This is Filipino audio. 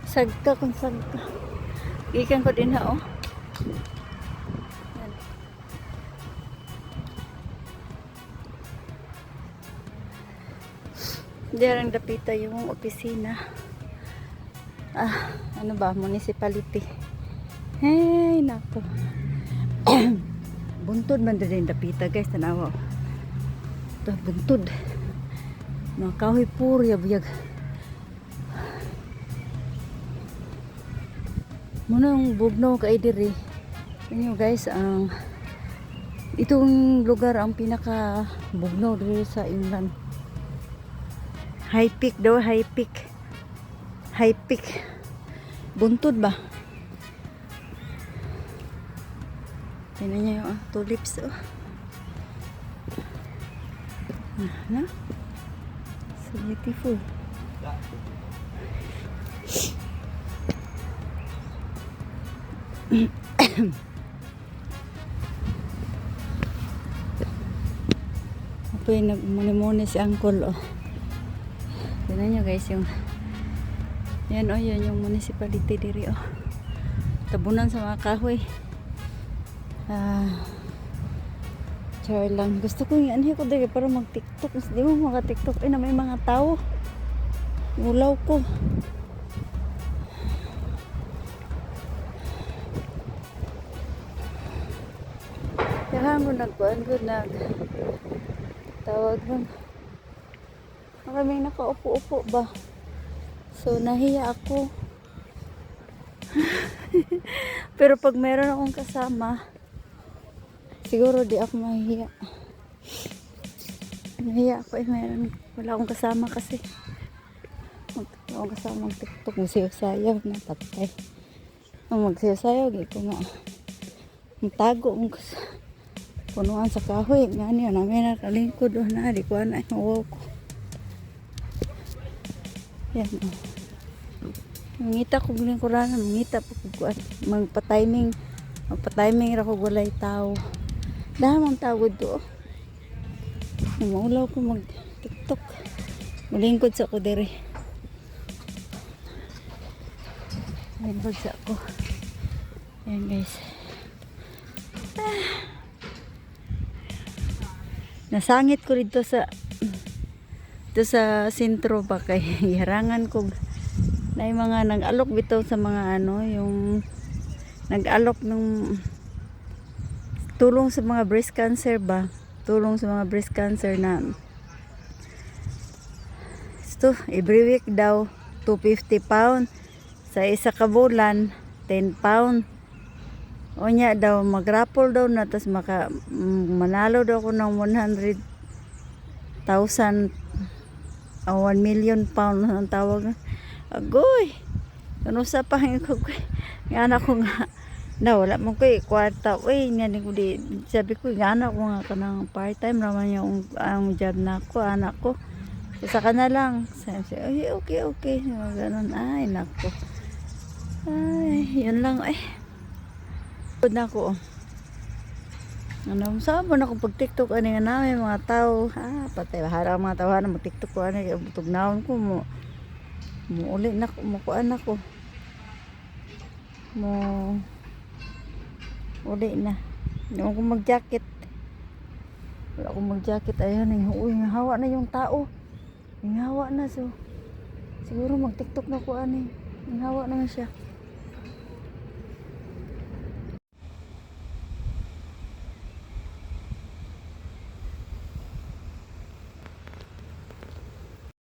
Sagka kung sagka. Ikan ko din ha, oh. Yan. Diyan ang dapita yung opisina. Ano ba? Municipality. Hey, nako. Buntod man din dapita, guys. Tanawa. Ito, buntod. Mga kahoy puro, yab-yag. Muna yung bugnaw kay diri. Inyo guys, itong lugar ang pinaka bugnaw diri sa inland. High peak daw, high peak. High peak. Buntod ba? Tingnan niyo yung tulips, oh. Na? So beautiful. Ako yung nagmuni-muni si Uncle, oh. Tignan nyo guys yung yan, oh, yun yung municipality diri, oh. Tabunan sa mga kahoy. Char lang. Gusto ko yung anhi ko diri para mag-tiktok. Di mo maka-tiktok na may mga tao. Ulaw ko. Kaya mo nagkuhan ko tawag mo. Maraming nakaupo-upo ba? So nahiya ako. Pero pag meron akong kasama, siguro di ako mahihiya. Nahiya ako wala akong kasama kasi. Wala akong kasama ng TikTok. Magsiyaw-sayaw na patay. Magsiyaw-sayaw, di ko nga. Magtago mo punuan sa kahoy. Nga niya, namin nakalingkod. Di ko na, mawaw ko. Yan, oh. Mangita ko lingkuran, mangita po ko magpa-timing ra ko walay tao. Damang tawod do. Maulaw ko mag TikTok. Malingkod sa ko dere. Malingkod sa ko. Ayan guys. Nasangit ko dito sa sentro ba kay harangan ko na yung mga nag-alok bitaw sa mga yung nag-alok ng tulong sa mga breast cancer ba, tulong sa mga breast cancer na ito, every week daw 250 pound sa isa ka bulan 10 pound o nya daw mag-raffle daw na tas manalo daw ko ng 100,000 1 million pound ang tawag. Agoy, ano sa pahing ko nga anak ko nga na wala mo ko kwarta nga di sabi ko nga anak ko nga kanang part time naman yung ang job na ko anak ko sa kana lang sabi ay okay ganun ay nako ay yun lang ay na ko ano sabon ako pag TikTok ani nga namin mga tao patay harang mga tao na mag TikTok ko ani butog naon ko mo uli na ko mo kuan ako mo uli na hindi ko mag jacket wala akong mag jacket ayun hawa na yung tao hawa na so siguro mag TikTok na ko ani hawa na siya